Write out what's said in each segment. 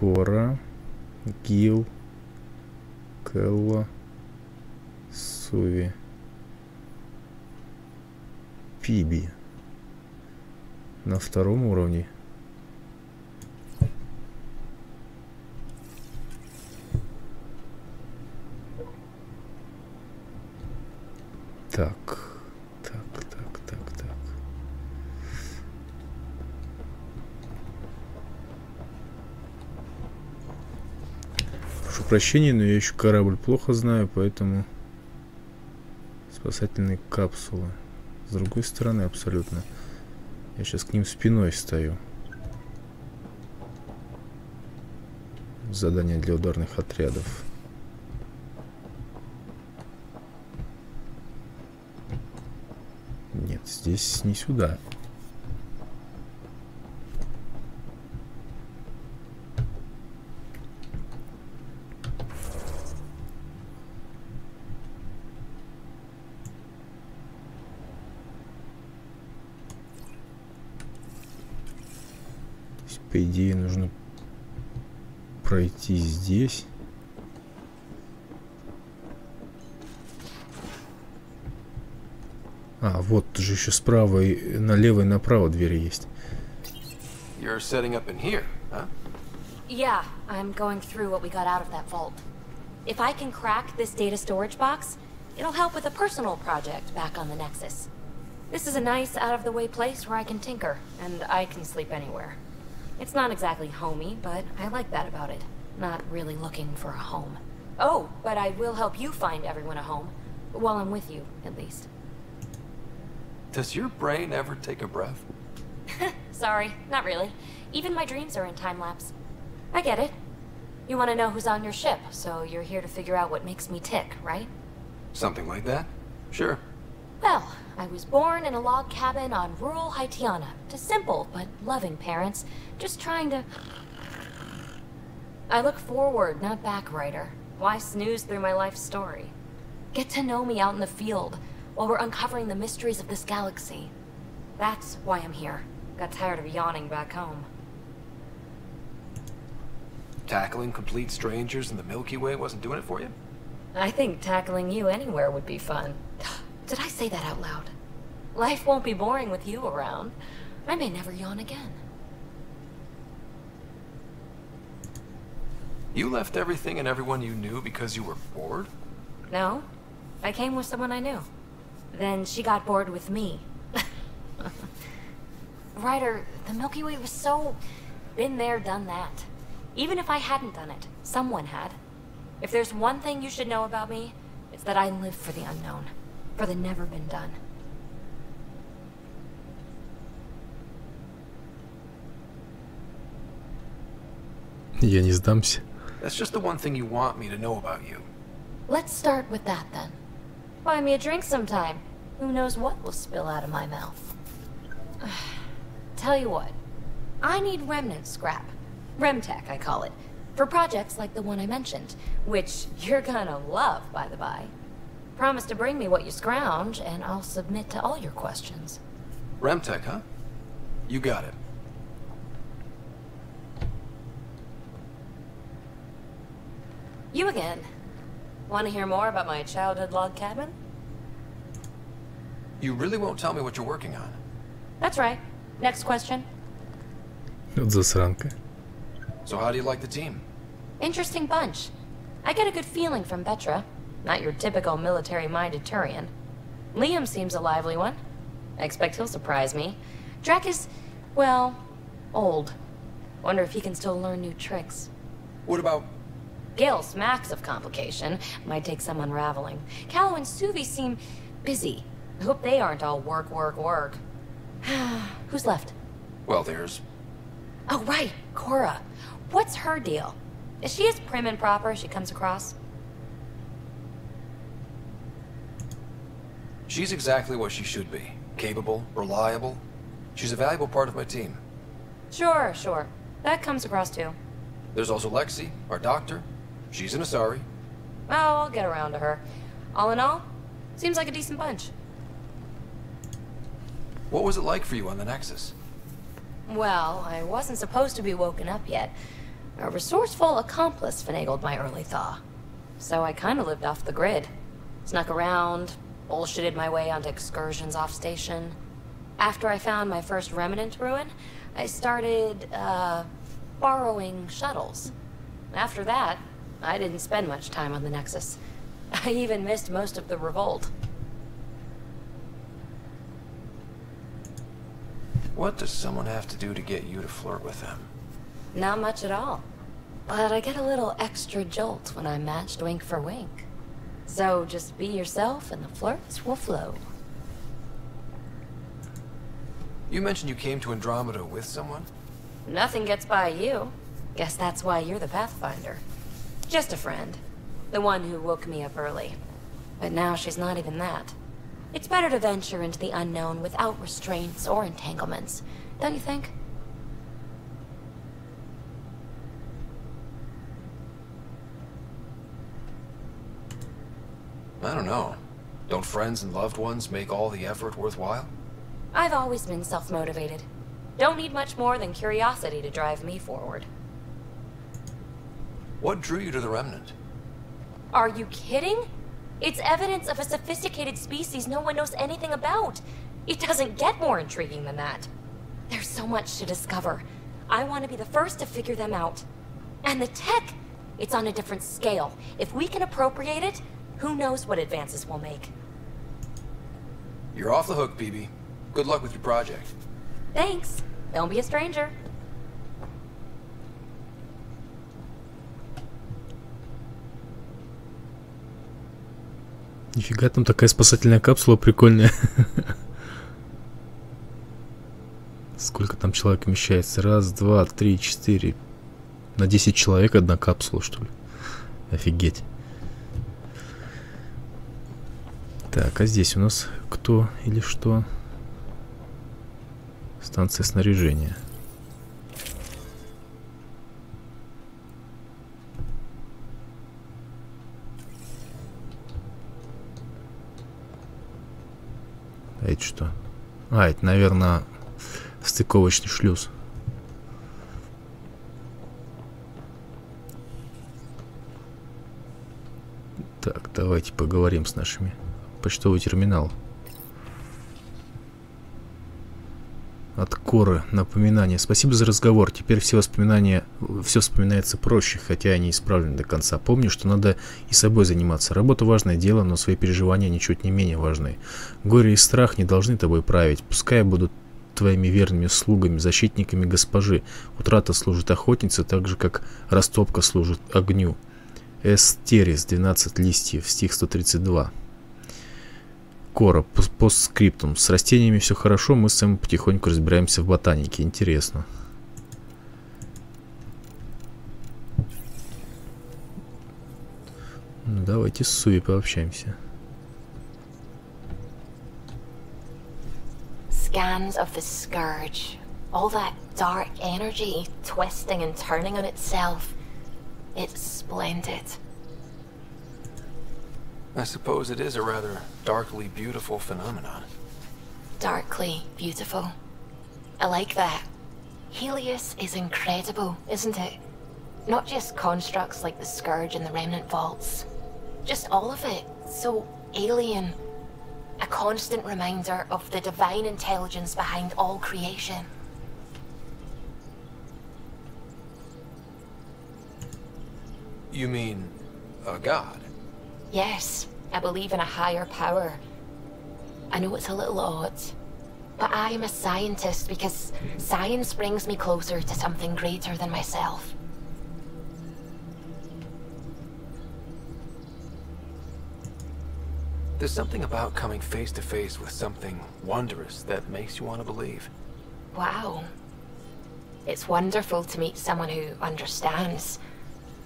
Кора, Гил, Келла, Суви, Пиби. На втором уровне. Так. Прошу прощения, но я еще корабль плохо знаю, поэтому спасательные капсулы. С другой стороны абсолютно. Я сейчас к ним спиной стою. Задание для ударных отрядов. Нет, здесь не сюда. Здесь, по идее, нужно пройти здесь. А, вот же еще справа и налево и направо двери есть. You're setting up in here, huh? Yeah, I'm going through what we got out of that vault. If I can crack this data storage box, it'll help with a personal project back on the Nexus. This is a nice, out-of-the-way place where I can tinker, and I can sleep anywhere. It's not exactly homey, but I like that about it. Not really looking for a home. Oh, but I will help you find everyone a home. While I'm with you, at least. Does your brain ever take a breath? Sorry, not really. Even my dreams are in time-lapse. I get it. You want to know who's on your ship, so you're here to figure out what makes me tick, right? Something like that? Sure. Well, I was born in a log cabin on rural Haitiana to simple but loving parents, just trying to... I look forward, not back, writer. Why snooze through my life story? Get to know me out in the field, while we're uncovering the mysteries of this galaxy. That's why I'm here. Got tired of yawning back home. Tackling complete strangers in the Milky Way wasn't doing it for you? I think tackling you anywhere would be fun. Did I say that out loud? Life won't be boring with you around. I may never yawn again. You left everything and everyone you knew because you were bored? No. I came with someone I knew. Then she got bored with me. Ryder, the Milky Way was so... been there, done that. Even if I hadn't done it, someone had. If there's one thing you should know about me, it's that I live for the unknown. For the never been done. Я не сдамся. That's just the one thing you want me to know about you. Let's start with that then. Buy me a drink sometime. Who knows what will spill out of my mouth. Tell you what, I need remnant scrap. Remtech, I call it. For projects like the one I mentioned, which you're gonna love, by the by. Promise to bring me what you scrounge, and I'll submit to all your questions. Remtech, huh? You got it. You again. Want to hear more about my childhood log cabin? You really won't tell me what you're working on? That's right. Next question. Вот засранка. So how do you like the team? Interesting bunch. I get a good feeling from Petra. Not your typical military-minded Turian. Liam seems a lively one. I expect he'll surprise me. Drac is, well, old. Wonder if he can still learn new tricks. What about... Gale smacks of complication. Might take some unraveling. Callow and Suvi seem busy. I hope they aren't all work, work, work. Who's left? Well, there's... Oh, right, Cora. What's her deal? Is she as prim and proper as she comes across? She's exactly what she should be. Capable, reliable. She's a valuable part of my team. Sure, sure. That comes across too. There's also Lexi, our doctor. She's an Asari. Oh, I'll get around to her. All in all, seems like a decent bunch. What was it like for you on the Nexus? Well, I wasn't supposed to be woken up yet. A resourceful accomplice finagled my early thaw. So I kind of lived off the grid. Snuck around, bullshitted my way onto excursions off station. After I found my first remnant ruin, I started, borrowing shuttles. After that, I didn't spend much time on the Nexus. I even missed most of the revolt. What does someone have to do to get you to flirt with them? Not much at all. But I get a little extra jolt when I'm matched wink for wink. So just be yourself and the flirts will flow. You mentioned you came to Andromeda with someone? Nothing gets by you. Guess that's why you're the Pathfinder. Just a friend. The one who woke me up early. But now she's not even that. It's better to venture into the unknown without restraints or entanglements, don't you think? I don't know. Don't friends and loved ones make all the effort worthwhile? I've always been self-motivated. Don't need much more than curiosity to drive me forward. What drew you to the Remnant? Are you kidding? It's evidence of a sophisticated species no one knows anything about. It doesn't get more intriguing than that. There's so much to discover. I want to be the first to figure them out. And the tech, it's on a different scale. If we can appropriate it, who knows what advances we'll make. You're off the hook, BB. Good luck with your project. Thanks. Don't be a stranger. Нифига, там такая спасательная капсула прикольная. Сколько там человек вмещается? Раз, два, три, четыре. На 10 человек одна капсула, что ли? Офигеть. Так, а здесь у нас кто или что? Станция снаряжения. А это что? А, это, наверное, стыковочный шлюз. Так, давайте поговорим с нашими. Почтовый терминал. От Коры напоминание. Спасибо за разговор. Теперь все вспоминается проще, хотя они исправлены до конца. Помню, что надо и собой заниматься. Работа важное дело, но свои переживания ничуть не менее важны. Горе и страх не должны тобой править. Пускай будут твоими верными слугами, защитниками госпожи. Утрата служит охотнице, так же, как растопка служит огню. Эстерис, 12 листьев, стих 132. Кора, постскриптум. С растениями все хорошо, мы с Сэмом потихоньку разбираемся в ботанике. Интересно. Ну, давайте с Суи пообщаемся. Scans of the scourge. All that dark energy twisting and turning on itself. It's splendid. I suppose it is a rather darkly beautiful phenomenon. Darkly beautiful. I like that. Helios is incredible, isn't it? Not just constructs like the Scourge and the Remnant Vaults. Just all of it. So alien. A constant reminder of the divine intelligence behind all creation. You mean a god? Yes, I believe in a higher power. I know it's a little odd, but I am a scientist because science brings me closer to something greater than myself. There's something about coming face to face with something wondrous that makes you want to believe. Wow. It's wonderful to meet someone who understands.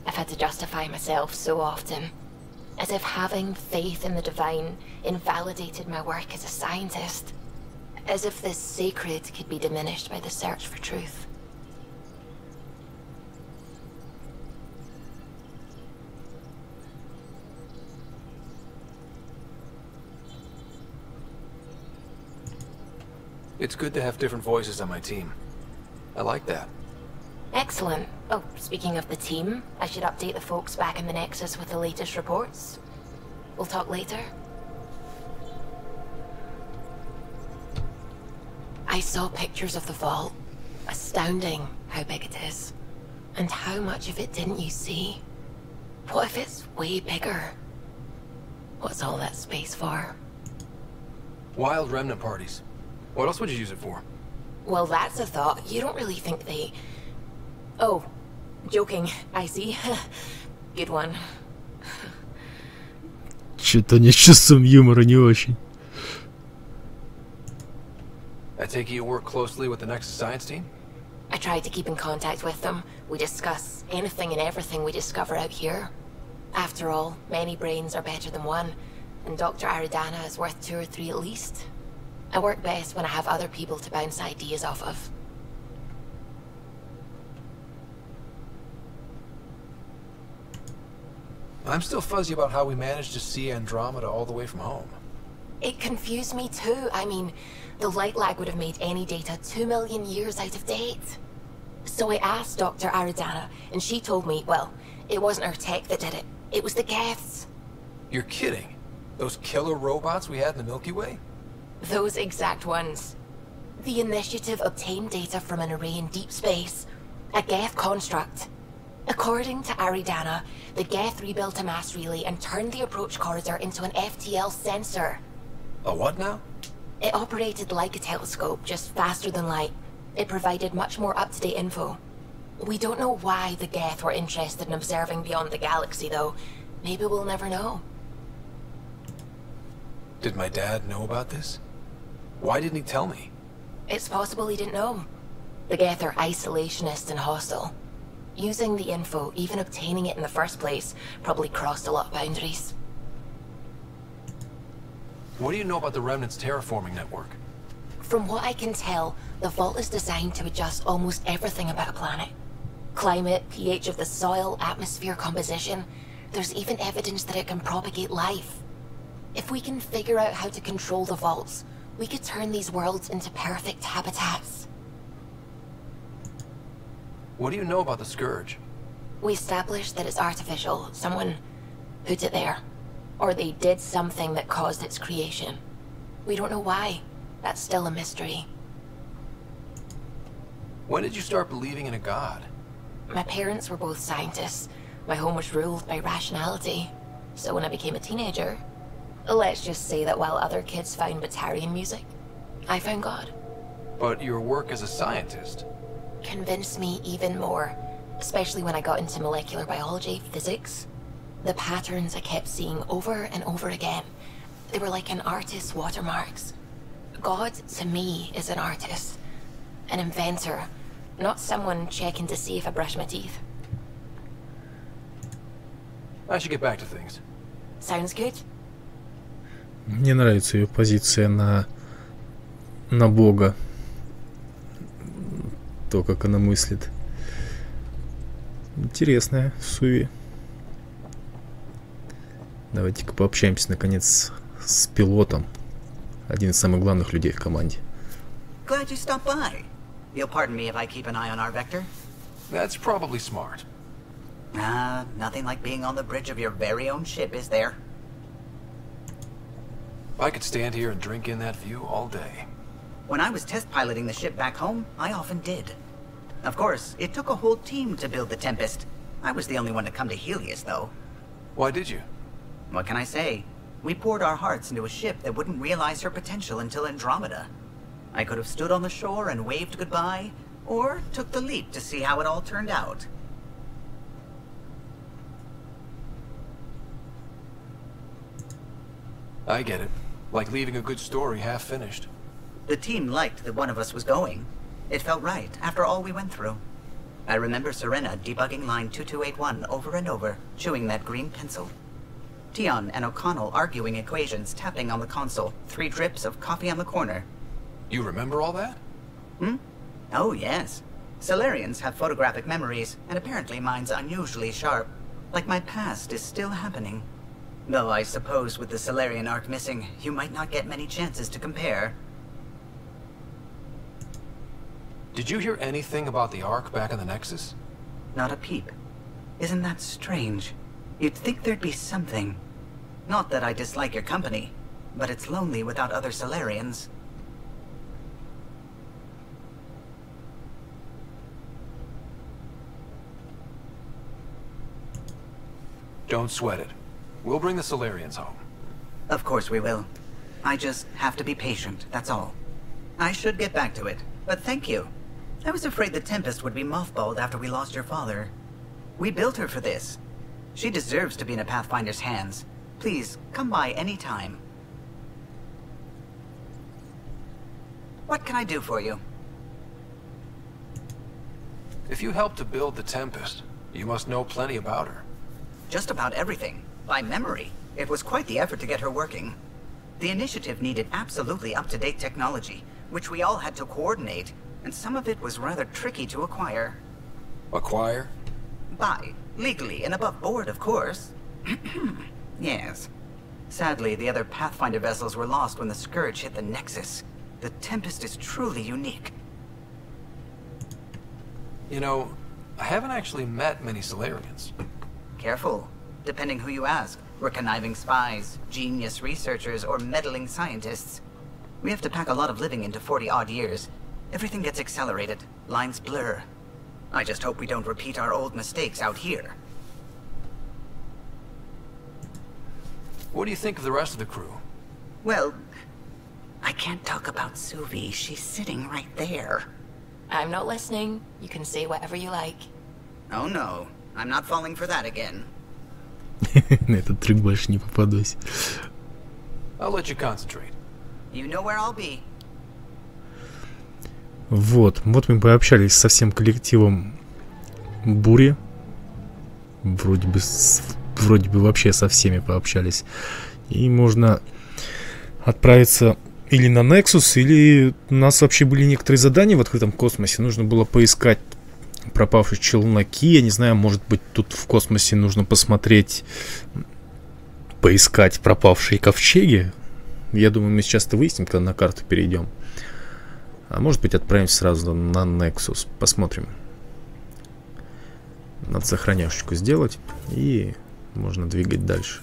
I've had to justify myself so often. As if having faith in the divine invalidated my work as a scientist. As if this sacred could be diminished by the search for truth. It's good to have different voices on my team. I like that. Excellent. Oh, speaking of the team, I should update the folks back in the Nexus with the latest reports. We'll talk later. I saw pictures of the vault. Astounding how big it is. And how much of it didn't you see? What if it's way bigger? What's all that space for? Wild remnant parties. What else would you use it for? Well, that's a thought. You don't really think they... Oh, joking. I see. Good one. Что-то не с чувством юмора не очень. I take it you work closely with the Nexus science team? I try to keep in contact with them. We discuss anything and everything we discover out here. After all, many brains are better than one, and Dr. Aridana is worth 2 or 3 at least. I work best when I have other people to bounce ideas off of. I'm still fuzzy about how we managed to see Andromeda all the way from home. It confused me too. I mean, the light lag would have made any data 2 million years out of date. So I asked Dr. Aridana, and she told me, well, it wasn't her tech that did it. It was the Geths. You're kidding? Those killer robots we had in the Milky Way? Those exact ones. The initiative obtained data from an array in deep space, a Geth construct. According to Aridana, the Geth rebuilt a mass relay and turned the approach corridor into an FTL sensor. A what now? It operated like a telescope, just faster than light. It provided much more up-to-date info. We don't know why the Geth were interested in observing beyond the galaxy, though. Maybe we'll never know. Did my dad know about this? Why didn't he tell me? It's possible he didn't know. The Geth are isolationist and hostile. Using the info, even obtaining it in the first place, probably crossed a lot of boundaries. What do you know about the Remnant's terraforming network? From what I can tell, the vault is designed to adjust almost everything about a planet. Climate, pH of the soil, atmosphere composition. There's even evidence that it can propagate life. If we can figure out how to control the vaults, we could turn these worlds into perfect habitats. What do you know about the Scourge? We established that it's artificial. Someone put it there. Or they did something that caused its creation. We don't know why. That's still a mystery. When did you start believing in a god? My parents were both scientists. My home was ruled by rationality. So when I became a teenager, let's just say that while other kids found Batarian music, I found God. But your work as a scientist? Convinced me even more, especially when I got into molecular biology, physics. The patterns I kept seeing over and over again, they were like an artist's watermarks. God, to me, is an artist, an inventor, not someone checking to see if I brush my teeth. I should get back to things. Sounds good? Мне нравится ее позиция на Бога. То, как она мыслит. Интересная Суви. Давайте-ка пообщаемся, наконец, с пилотом. Один из самых главных людей в команде. Glad you stopped by. You'll pardon me if I keep an eye on our vector. That's probably smart. Nothing like being on the bridge of your very own ship, is there? I could stand here and drink in that view all day. When I was test piloting the ship back home, I often did. Of course, it took a whole team to build the Tempest. I was the only one to come to Helios, though. Why did you? What can I say? We poured our hearts into a ship that wouldn't realize her potential until Andromeda. I could have stood on the shore and waved goodbye, or took the leap to see how it all turned out. I get it. Like leaving a good story half-finished. The team liked that one of us was going. It felt right, after all we went through. I remember Serena debugging line 2281 over and over, chewing that green pencil. Tion and O'Connell arguing equations, tapping on the console, 3 drips of coffee on the corner. You remember all that? Oh, yes. Solarians have photographic memories, and apparently mine's unusually sharp. Like my past is still happening. Though I suppose with the Solarian arc missing, you might not get many chances to compare. Did you hear anything about the Ark back in the Nexus? Not a peep. Isn't that strange? You'd think there'd be something. Not that I dislike your company, but it's lonely without other Solarians. Don't sweat it. We'll bring the Solarians home. Of course we will. I just have to be patient, that's all. I should get back to it, but thank you. I was afraid the Tempest would be mothballed after we lost your father. We built her for this. She deserves to be in a Pathfinder's hands. Please, come by any time. What can I do for you? If you helped to build the Tempest, you must know plenty about her. Just about everything. By memory. It was quite the effort to get her working. The initiative needed absolutely up-to-date technology, which we all had to coordinate, and some of it was rather tricky to acquire. Acquire? Buy. Legally and above board, of course. Yes. Sadly, the other Pathfinder vessels were lost when the Scourge hit the Nexus. The Tempest is truly unique. You know, I haven't actually met many Solarians. Careful. Depending who you ask, we're conniving spies, genius researchers, or meddling scientists. We have to pack a lot of living into 40-odd years. Everything gets accelerated. Lines blur. I just hope we don't repeat our old mistakes out here. What do you think of the rest of the crew? Well, I can't talk about Suvi. She's sitting right there. I'm not listening. You can say whatever you like. Oh no, I'm not falling for that again. На этот трюк больше не попадусь. I'll let you concentrate. You know where I'll be. Вот мы пообщались со всем коллективом Бури. Вроде бы вообще со всеми пообщались. И можно отправиться или на Nexus, или у нас вообще были некоторые задания в открытом космосе. Нужно было поискать пропавшие челноки. Я не знаю, может быть, тут в космосе нужно поискать пропавшие ковчеги. Я думаю, мы сейчас это выясним, когда на карту перейдем. А может быть, отправимся сразу на Nexus. Посмотрим. Надо сохраняшечку сделать, и можно двигать дальше.